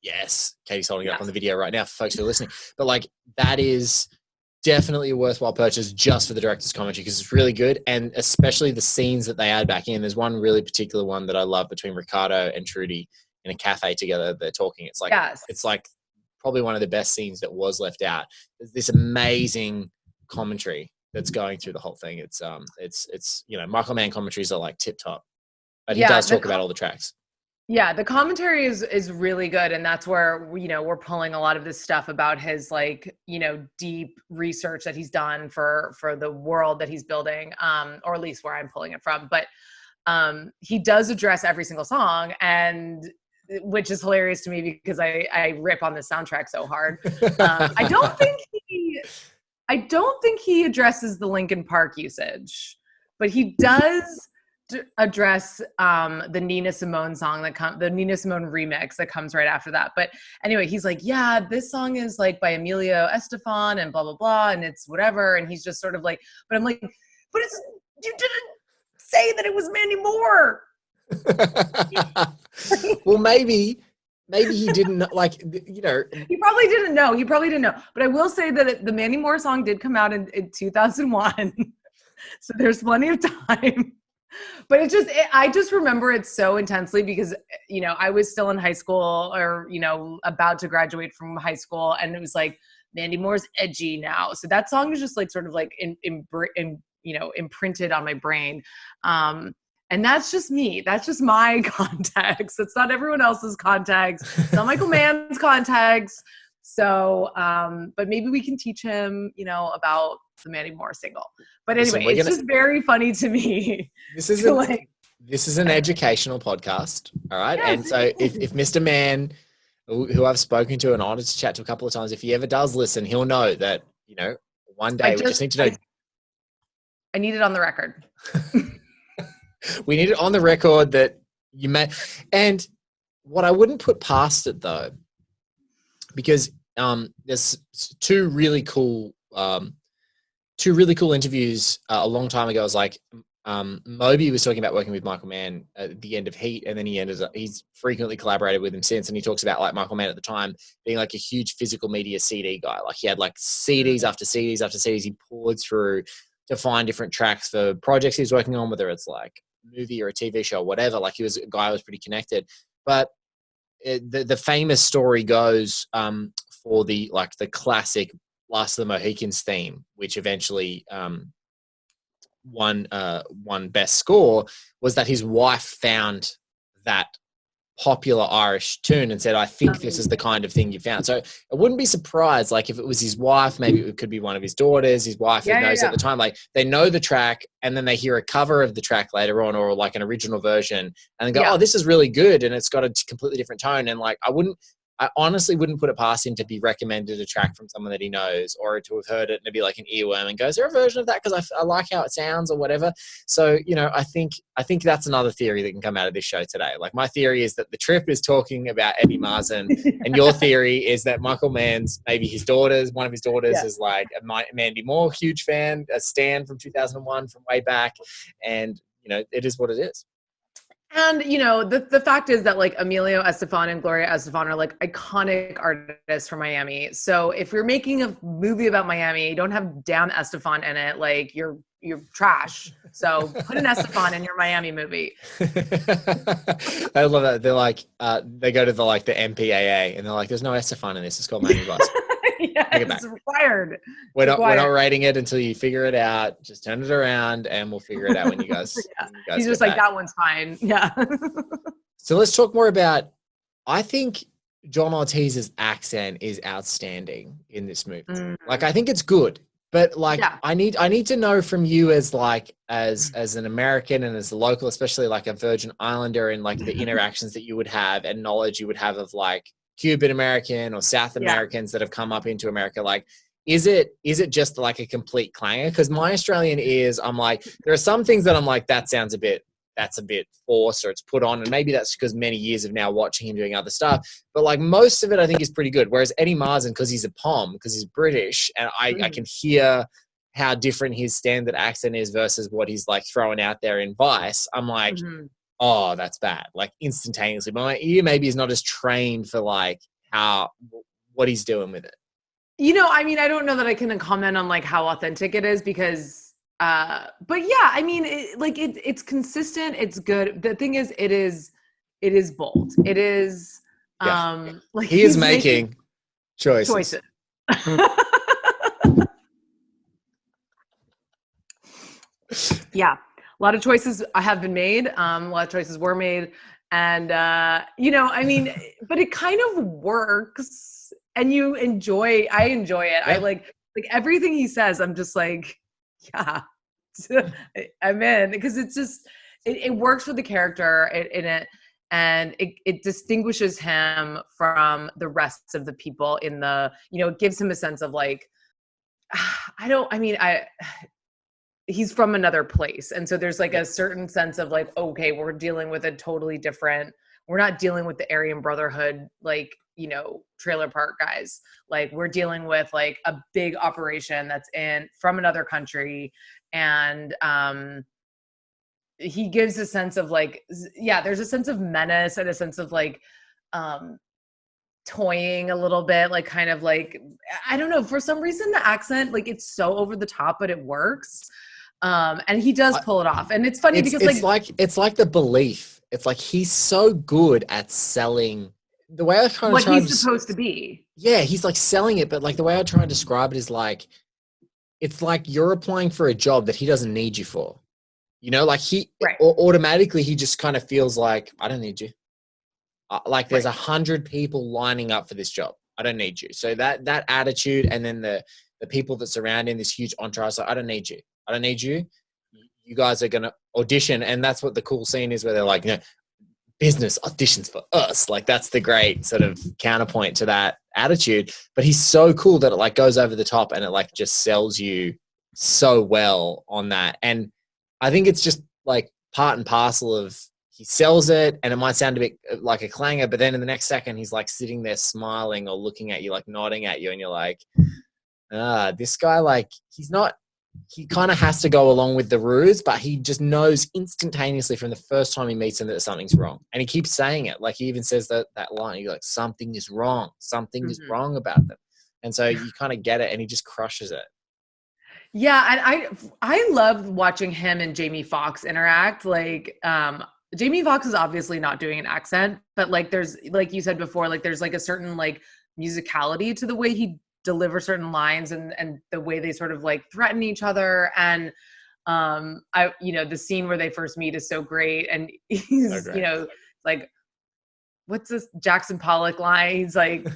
Yes, Katie's holding up on the video right now for folks who are listening. But that is definitely a worthwhile purchase just for the director's commentary, because it's really good, and especially the scenes that they add back in. There's one really particular one that I love between Ricardo and Trudy in a cafe together. They're talking. It's it's probably one of the best scenes that was left out. There's this amazing commentary that's going through the whole thing. It's Michael Mann commentaries are tip top, but he does talk about all the tracks. Yeah, the commentary is really good, and that's where we're pulling a lot of this stuff about his deep research that he's done for the world that he's building, or at least where I'm pulling it from. But he does address every single song, and which is hilarious to me because I rip on the soundtrack so hard. I don't think he addresses the Linkin Park usage, but he does address the Nina Simone song the Nina Simone remix that comes right after that. But anyway, he's like, yeah, this song is by Emilio Estefan and blah blah blah, and it's whatever. And he's just sort of but I'm like, but you didn't say that it was Mandy Moore. Well, maybe he didn't He probably didn't know. But I will say that the Mandy Moore song did come out in 2001, so there's plenty of time. But I just remember it so intensely because, I was still in high school or, about to graduate from high school, and it was Mandy Moore's edgy now. So that song is just imprinted on my brain. And that's just me. That's just my context. It's not everyone else's context. It's not Michael Mann's context. So, but maybe we can teach him, about the Mandy Moore single. But anyway, it's just very funny to me. This is an educational podcast, all right? Yes. And so if Mr. Mann, who I've spoken to and honored to chat to a couple of times, if he ever does listen, he'll know that, one day we just need to know. I need it on the record. We need it on the record that you may. And what I wouldn't put past it, though, because there's two really cool interviews a long time ago. It was Moby was talking about working with Michael Mann at the end of Heat, and then he's frequently collaborated with him since, and he talks about Michael Mann at the time being a huge physical media CD guy. He had CDs after CDs after CDs he poured through to find different tracks for projects he was working on, whether it's a movie or a TV show or whatever. He was a guy who was pretty connected. But the famous story goes for the classic Last of the Mohicans theme, which eventually won Best Score, was that his wife found that popular Irish tune and said, I think this is the kind of thing you found. So I wouldn't be surprised, like if it was his wife, maybe it could be one of his daughters, his wife who knows at the time, like they know the track and then they hear a cover of the track later on or like an original version and they go, oh, this is really good. And it's got a completely different tone. And like, I honestly wouldn't put it past him to be recommended a track from someone that he knows or to have heard it and to be like an earworm and go, is there a version of that? Because I like how it sounds or whatever. So, you know, I think that's another theory that can come out of this show today. Like my theory is that the Trip is talking about Eddie Marsan and your theory is that Michael Mann's, maybe his daughters, one of his daughters is like a Mandy Moore, huge fan, a Stan from 2001 from way back. And, you know, it is what it is. And, you know, the fact is that like Emilio Estefan and Gloria Estefan are like iconic artists from Miami. So if you're making a movie about Miami, you don't have damn Estefan in it, like you're trash. So put an Estefan in your Miami movie. I love that. They're like, they go to the MPAA and they're like, there's no Estefan in this. It's called Miami Vice. Yeah, it's required. We're not rating it until you figure it out. Just turn it around and we'll figure it out when you guys. He's just like, that one's fine. Yeah. So let's talk more about, I think John Ortiz's accent is outstanding in this movie. Like, I think it's good, but like, I need to know from you as an American and as a local, especially like a Virgin Islander, and like the interactions that you would have and knowledge you would have of like Cuban American or South Americans that have come up into America. Like, is it just like a complete clanger? Because my Australian ears, I'm like, there are some things that I'm like, that's a bit forced or it's put on. And maybe that's because many years of now watching him doing other stuff. But like most of it, I think is pretty good. Whereas Eddie Marsan, because he's a Pom, because he's British, and I can hear how different his standard accent is versus what he's like throwing out there in Vice. I'm like, oh, that's bad, like instantaneously. But my ear maybe is not as trained for like what he's doing with it. You know, I mean, I don't know that I can comment on like how authentic it is because, but yeah, I mean, it's consistent. It's good. The thing is, it is bold. It is, like he is making choices. Yeah. A lot of choices have been made. A lot of choices were made. And, you know, I mean, but it kind of works and I enjoy it. Yeah. I like everything he says. I'm just like, yeah, I'm in, because it's just, it works for the character in it. And it distinguishes him from the rest of the people in the, you know, it gives him a sense of like, he's from another place. And so there's like a certain sense of like, okay, we're dealing with a totally different, we're not dealing with the Aryan Brotherhood, like, you know, trailer park guys. Like we're dealing with like a big operation that's from another country. And he gives a sense of like, there's a sense of menace and a sense of like, toying a little bit, like kind of like, I don't know, for some reason the accent, like it's so over the top, but it works. And he does pull it off. And it's funny because it's like the belief. It's like he's so good at selling the way I try what he's supposed to be. Yeah, he's like selling it, but like the way I try and describe it is like, it's like you're applying for a job that he doesn't need you for. You know, like automatically he just kind of feels like, I don't need you. Like there's 100 people lining up for this job. I don't need you. So that attitude, and then the people that surround him, this huge entourage, like, I don't need you. I don't need you. You guys are going to audition. And that's what the cool scene is, where they're like, you know, business auditions for us. Like that's the great sort of counterpoint to that attitude. But he's so cool that it like goes over the top and it like just sells you so well on that. And I think it's just like part and parcel of, he sells it, and it might sound a bit like a clanger, but then in the next second, he's like sitting there smiling or looking at you, like nodding at you. And you're like, this guy, like he kind of has to go along with the ruse, but he just knows instantaneously from the first time he meets him that something's wrong. And he keeps saying it. Like he even says that line, he's like, something is wrong. Something is wrong about them. And so you kind of get it, and he just crushes it. Yeah. And I love watching him and Jamie Foxx interact. Like, Jamie Foxx is obviously not doing an accent, but like there's, like you said before, like there's like a certain like musicality to the way he delivers certain lines and the way they sort of like threaten each other. And the scene where they first meet is so great. And he's, you know, like, what's this Jackson Pollock line? He's like,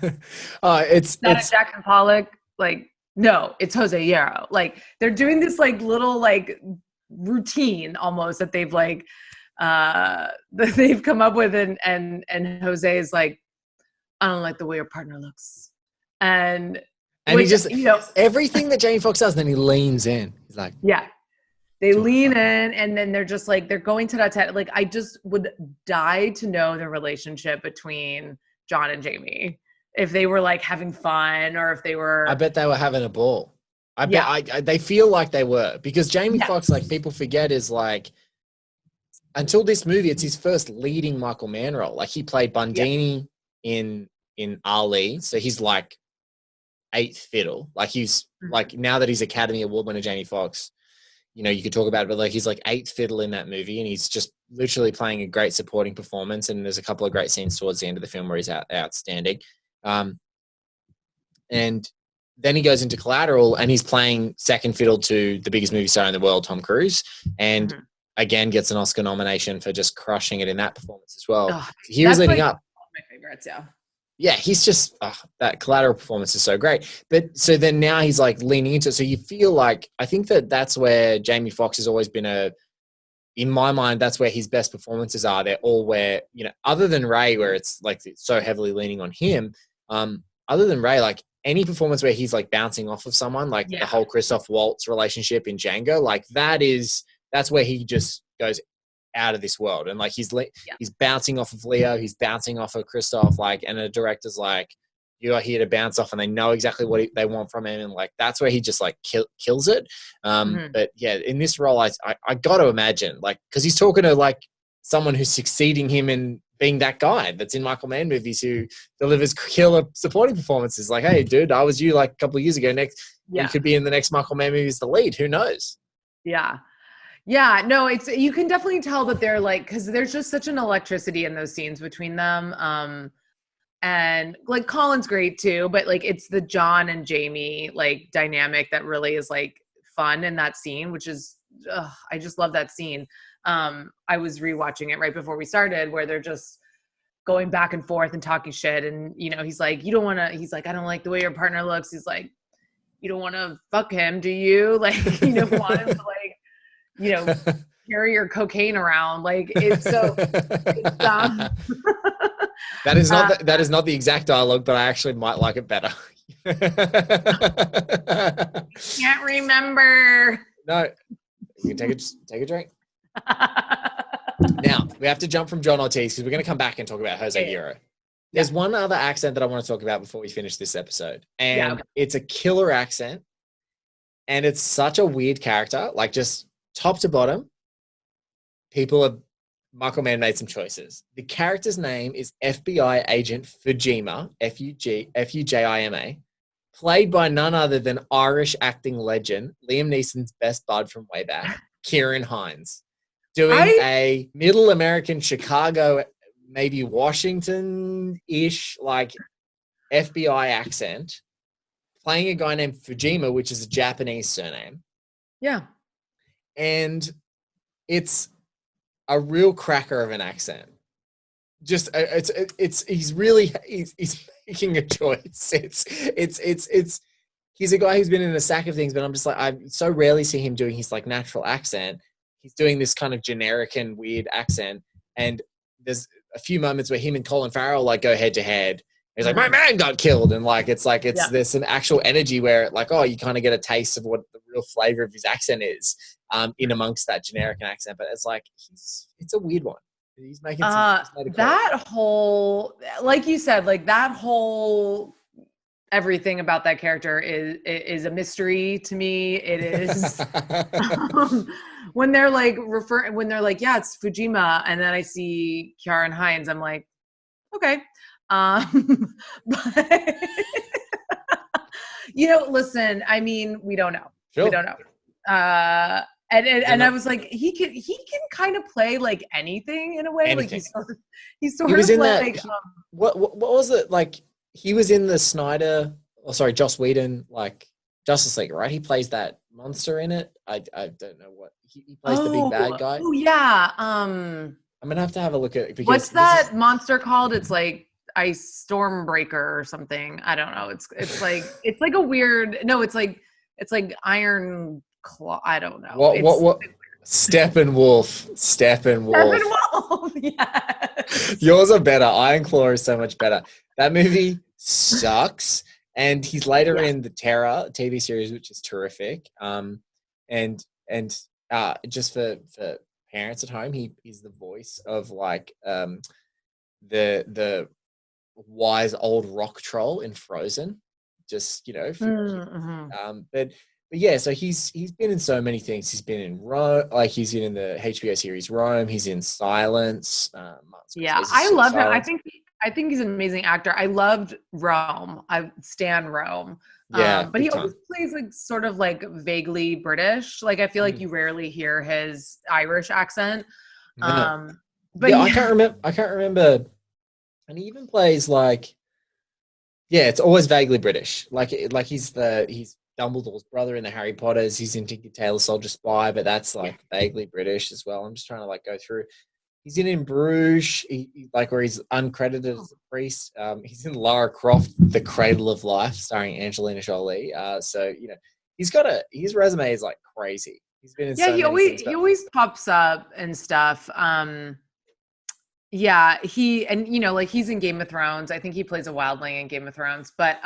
it's not a Jackson Pollock. Like, no, it's Jose Yero. Like, they're doing this like little like routine almost that they've like that they've come up with, and Jose is like, I don't like the way your partner looks, and he just everything that Jamie Foxx does, then he leans in. He's like, yeah. They lean in, and then they're just like, they're going to that. Like, I just would die to know the relationship between John and Jamie. If they were like having fun, or if they were. I bet they were having a ball. I bet they feel like they were, because Jamie Foxx, like people forget, is like, until this movie, it's his first leading Michael Mann role. Like he played Bundini in Ali. So he's like eighth fiddle. Like he's like, now that he's Academy Award winner, Jamie Foxx, you know, you could talk about it, but like he's like eighth fiddle in that movie, and he's just literally playing a great supporting performance. And there's a couple of great scenes towards the end of the film where he's outstanding. And then he goes into Collateral, and he's playing second fiddle to the biggest movie star in the world, Tom Cruise, and again gets an Oscar nomination for just crushing it in that performance as well. Oh, he was leading up. One of my favorites, yeah. Yeah, he's just that Collateral performance is so great. But so then now he's like leaning into it. So you feel like, I think that's where Jamie Foxx has always been in my mind, that's where his best performances are. They're all where, you know, other than Ray, where it's like it's so heavily leaning on him. Other than Ray, like any performance where he's like bouncing off of someone, like the whole Christoph Waltz relationship in Django, like that's where he just goes out of this world. And like he's bouncing off of Leo, he's bouncing off of Christoph, like, and the director's like, you are here to bounce off, and they know exactly what they want from him, and like that's where he just like kills it. But yeah, in this role, I got to imagine, like, because he's talking to like someone who's succeeding him in being that guy that's in Michael Mann movies who delivers killer supporting performances. Like, hey, dude, I was you like a couple of years ago. You could be in the next Michael Mann movie as the lead. Who knows? Yeah. Yeah, no, you can definitely tell that they're like, because there's just such an electricity in those scenes between them. And like Colin's great too, but like it's the John and Jamie like dynamic that really is like fun in that scene, which is, I just love that scene. I was rewatching it right before we started, where they're just going back and forth and talking shit. And, you know, he's like, he's like, I don't like the way your partner looks. He's like, you don't want to fuck him, do you? Like, you don't want him to like, you know, carry your cocaine around. Like it's so, that is not the exact dialogue, but I actually might like it better. Can't remember. No, you can take a drink. Now we have to jump from John Ortiz, because we're going to come back and talk about Jose Yero. There's one other accent that I want to talk about before we finish this episode, and it's a killer accent, and it's such a weird character, like just top to bottom. Michael Mann made some choices. The character's name is FBI agent Fujima, Fujima, played by none other than Irish acting legend Liam Neeson's best bud from way back, Ciarán Hinds, doing a middle American Chicago, maybe Washington-ish, like FBI accent, playing a guy named Fujima, which is a Japanese surname. Yeah. And it's a real cracker of an accent. Just he's making a choice. He's a guy who's been in a sack of things, but I'm just like, I so rarely see him doing his like natural accent. He's doing this kind of generic and weird accent, and there's a few moments where him and Colin Farrell like go head to head. He's like, my man got killed, and like there's some actual energy where like, oh, you kind of get a taste of what the real flavor of his accent is in amongst that generic accent. But it's like it's a weird one. He's making that whole, like you said, like that whole everything about that character is a mystery to me. It is when they're like yeah, it's Fujima, and then I see Ciarán Hinds, I'm like, okay. But you know, listen, I mean, we don't know. Sure. We don't know. And I was like, he can kind of play like anything in a way. Anything. Like he's sort of like what was it like? He was in the Joss Whedon, like Justice League, right? He plays that monster in it. I don't know what he plays, the big bad guy. Oh yeah. I'm gonna have to have a look at it because What's that monster called? It's like Ice Stormbreaker or something. I don't know. It's like a weird. No, it's like Iron Claw. I don't know. What? Steppenwolf. Steppenwolf. Yeah. Yours are better. Iron Claw is so much better. That movie sucks. And he's later in the Terror TV series, which is terrific. And just for parents at home, he's the voice of like the wise old rock troll in Frozen. Just but yeah, so he's been in so many things. He's been in Rome, like he's in the HBO series Rome. He's in Silence. Yeah, I love him. I think he's an amazing actor. I loved Rome. I stan Rome. Yeah, but he always plays like sort of like vaguely British. Like I feel like you rarely hear his Irish accent. But yeah, I can't remember. And he even plays like, yeah, it's always vaguely British. Like he's Dumbledore's brother in the Harry Potters. He's in Tinker Tailor Soldier Spy, but that's like vaguely British as well. I'm just trying to like go through. He's in Bruges, like where he's uncredited as a priest. He's in Lara Croft, The Cradle of Life, starring Angelina Jolie. So his resume is like crazy. He's been in he always pops up and stuff. Yeah, like he's in Game of Thrones. I think he plays a wildling in Game of Thrones. But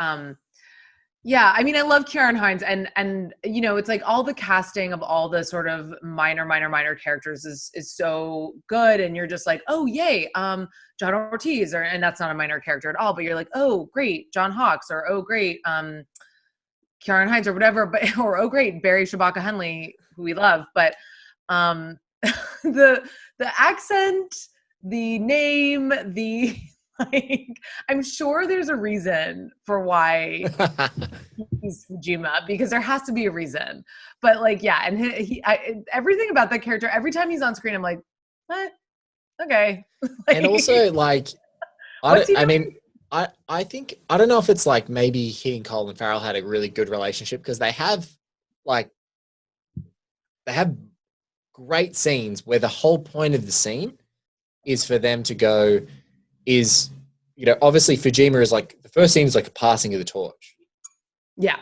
yeah, I mean, I love Ciarán Hinds, and it's like all the casting of all the sort of minor characters is so good, and you're just like, oh yay, John Ortiz, and that's not a minor character at all, but you're like, oh great, John Hawkes, or oh great, Ciarán Hinds, or whatever, but or oh great, Barry Shabaka Henley, who we love, but the accent, the name, the like, I'm sure there's a reason for why he's Fujima, because there has to be a reason. But like, yeah, and everything about that character, every time he's on screen, I'm like, what? Okay. Like, and also, like, I think I don't know if it's like maybe he and Colin Farrell had a really good relationship because they have great scenes where the whole point of the scene is for them to go. Obviously Fujima is like, the first scene is like a passing of the torch. Yeah.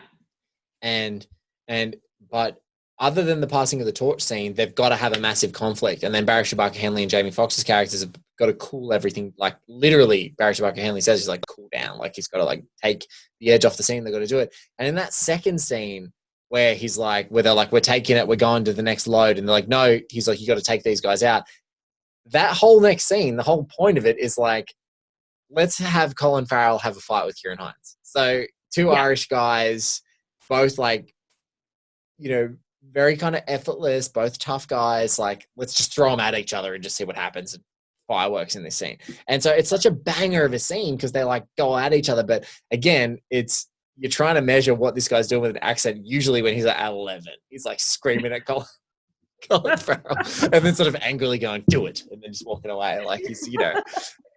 But other than the passing of the torch scene, they've got to have a massive conflict. And then Barry Shabaka Henley and Jamie Foxx's characters have got to cool everything. Like literally Barry Shabaka Henley says he's like, cool down. Like he's got to like take the edge off the scene. They've got to do it. And in that second scene where they're like, we're taking it, we're going to the next load. And they're like, no, he's like, you got to take these guys out. That whole next scene, the whole point of it is like, let's have Colin Farrell have a fight with Ciarán Hinds. So two Irish guys, both like, very kind of effortless, both tough guys. Like, let's just throw them at each other and just see what happens. Fireworks in this scene. And so it's such a banger of a scene because they like go at each other. But again, you're trying to measure what this guy's doing with an accent. Usually when he's like at 11, he's like screaming at Colin Farrell, and then sort of angrily going, do it, and then just walking away. Like he's,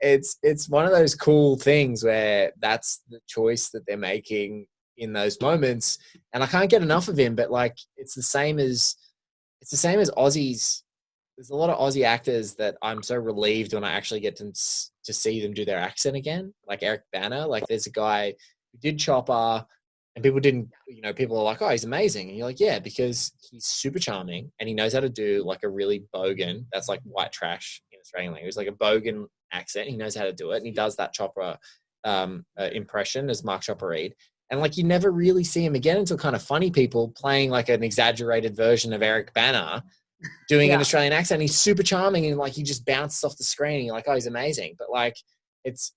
it's one of those cool things where that's the choice that they're making in those moments. And I can't get enough of him, but like, it's the same as Aussies. There's a lot of Aussie actors that I'm so relieved when I actually get to see them do their accent again. Like Eric Bana, like there's a guy who did Chopper, and people are like, oh, he's amazing. And you're like, yeah, because he's super charming and he knows how to do like a really bogan, that's like white trash in Australian language, like a bogan accent. He knows how to do it. And he does that Chopper impression as Mark Chopper Reed. And like, you never really see him again until Kind of Funny People, playing like an exaggerated version of Eric Bana doing an Australian accent. He's super charming and like, he just bounces off the screen and you're like, oh, he's amazing. But like, it's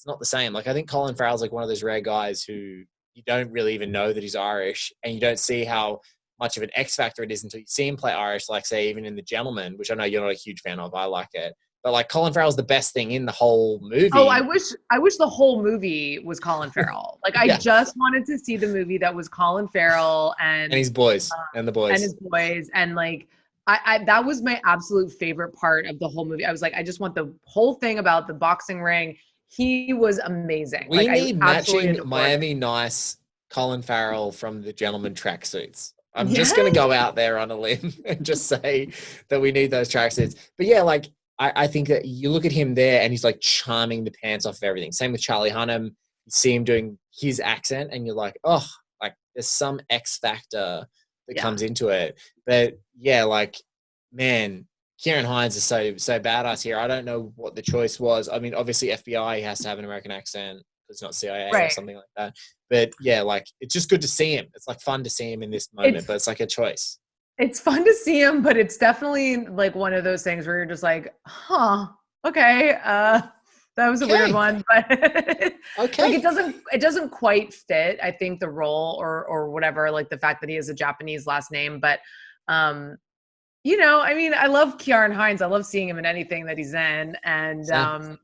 not the same. Like, I think Colin Farrell's like one of those rare guys who you don't really even know that he's Irish, and you don't see how much of an X factor it is until you see him play Irish, like say even in The Gentleman, which I know you're not a huge fan of. I like it. But like, Colin Farrell's the best thing in the whole movie. Oh, I wish the whole movie was Colin Farrell. Like I just wanted to see the movie that was Colin Farrell and his boys and the boys. And his boys. And like I that was my absolute favorite part of the whole movie. I was like, I just want the whole thing about the boxing ring. He was amazing. We need matching Miami Nice Colin Farrell from The Gentleman tracksuits. I'm just going to go out there on a limb and just say that we need those tracksuits. But yeah, like I think that you look at him there and he's like charming the pants off of everything. Same with Charlie Hunnam. You see him doing his accent and you're like, oh, like there's some X factor that comes into it. But yeah, like, man, Ciarán Hinds is so badass here. I don't know what the choice was. I mean, obviously FBI, he has to have an American accent because it's not CIA or something like that. But yeah, like it's just good to see him. It's like fun to see him in this moment, but it's like a choice. It's fun to see him, but it's definitely like one of those things where you're just like, huh, okay, that was a weird one, but like it doesn't quite fit, I think, the role or whatever, like the fact that he has a Japanese last name. But you know, I mean, I love Ciarán Hinds. I love seeing him in anything that he's in. And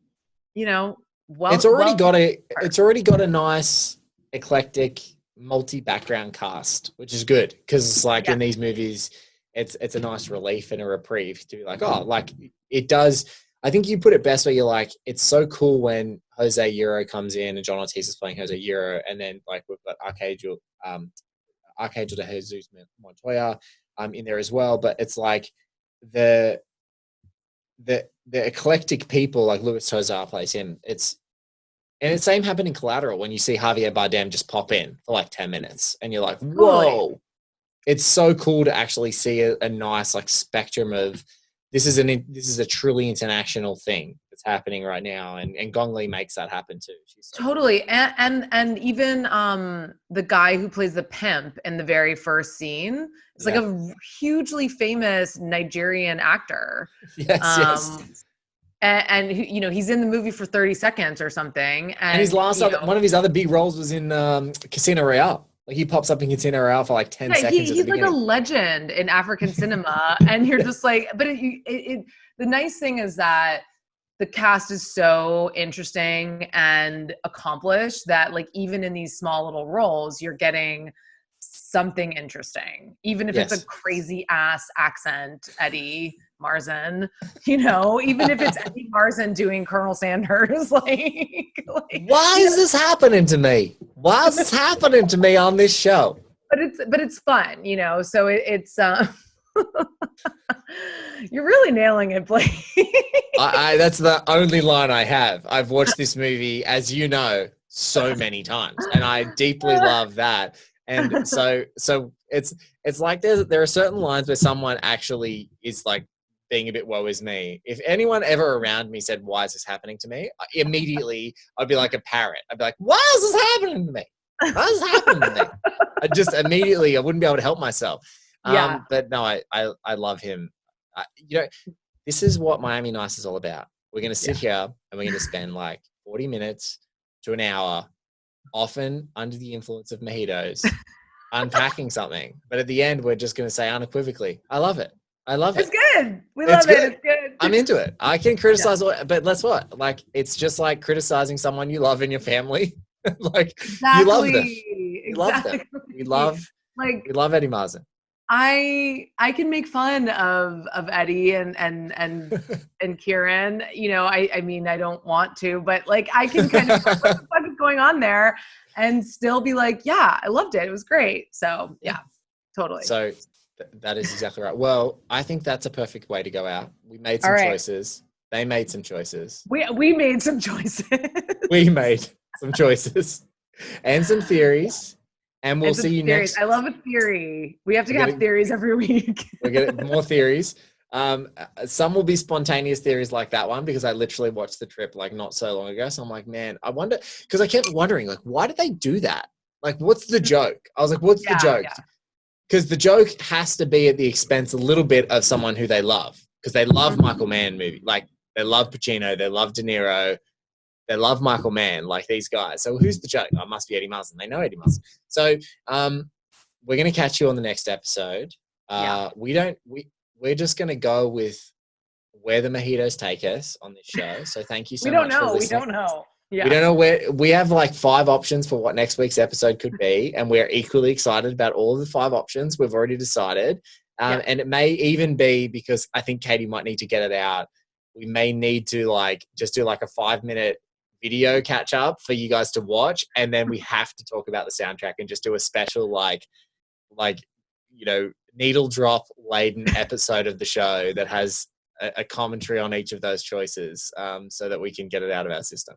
you know, it's already got a nice eclectic multi-background cast, which is good because like in these movies it's a nice relief and a reprieve to be like, oh, like it does. I think you put it best where you're like, it's so cool when Jose Yero comes in and John Ortiz is playing Jose Yero, and then like we've got Archangel de Jesus Montoya in there as well. But it's like the eclectic people, like Luis Tosar plays him. And the same happened in Collateral when you see Javier Bardem just pop in for like 10 minutes and you're like, whoa. It's so cool to actually see a nice like spectrum of this is a truly international thing that's happening right now. And Gong Li makes that happen too. She's so totally. Cool. And even the guy who plays the pimp in the very first scene is like a hugely famous Nigerian actor. Yes. And you know, he's in the movie for 30 seconds or something. And his one of his other big roles was in Casino Royale. Like he pops up in Casino Royale for like 10 seconds. He's like a legend in African cinema. And you're just like, but the nice thing is that the cast is so interesting and accomplished that like even in these small little roles, you're getting something interesting, even if it's a crazy ass accent, Eddie Marsan, you know, even if it's Eddie Marsan doing Colonel Sanders, like why is this happening to me? Why is this happening to me on this show? But it's fun, you know. So it's you're really nailing it, Blake. That's the only line I have. I've watched this movie, as you know, so many times, and I deeply love that. And so it's like there are certain lines where someone actually is like being a bit woe is me. If anyone ever around me said, why is this happening to me? Immediately I'd be like a parrot. I'd be like, why is this happening to me? Why is this happening to me? I wouldn't be able to help myself. But no, I love him. You know, this is what Miami Nice is all about. We're going to sit here and we're going to spend like 40 minutes to an hour, often under the influence of mojitos, unpacking something. But at the end, we're just going to say unequivocally, I love it. I love it. It's good. We love it. It's good. I'm into it. I can criticize, but that's what? Like, it's just like criticizing someone you love in your family. Like, you love them. You love them. We love Eddie Marsan. I can make fun of Eddie and Ciarán. You know, I mean, I don't want to, but like, I can kind of what the fuck is going on there, and still be like, yeah, I loved it. It was great. So yeah, totally. So that is exactly right. Well, I think that's a perfect way to go out. We made some choices. They made some choices. We made some choices. We made some choices and some theories. And we'll see you next. I love a theory. We have to have theories every week. We're getting more theories. Some will be spontaneous theories like that one, because I literally watched The Trip like not so long ago. So I'm like, man, I wonder, because I kept wondering, like, why did they do that? Like, what's the joke? I was like, what's the joke? Because the joke has to be at the expense a little bit of someone who they love, because they love Michael Mann movie. Like, they love Pacino, they love De Niro, they love Michael Mann, like these guys. So who's the joke? Oh, it must be Eddie Marsan. They know Eddie Marsan. So we're going to catch you on the next episode. We're just going to go with where the mojitos take us on this show. So thank you so much for listening. We don't know. Yeah. We don't know where. We have like 5 options for what next week's episode could be, and we're equally excited about all of the 5 options. We've already decided. And it may even be, because I think Katie might need to get it out, we may need to like just do like a 5-minute video catch up for you guys to watch, and then we have to talk about the soundtrack and just do a special like you know, needle drop laden episode of the show that has a commentary on each of those choices, so that we can get it out of our system.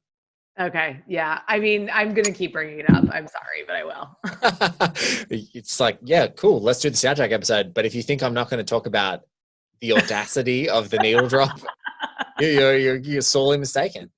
Okay. Yeah. I mean, I'm going to keep bringing it up. I'm sorry, but I will. It's like, yeah, cool. Let's do the soundtrack episode. But if you think I'm not going to talk about the audacity of the needle drop, you're sorely mistaken.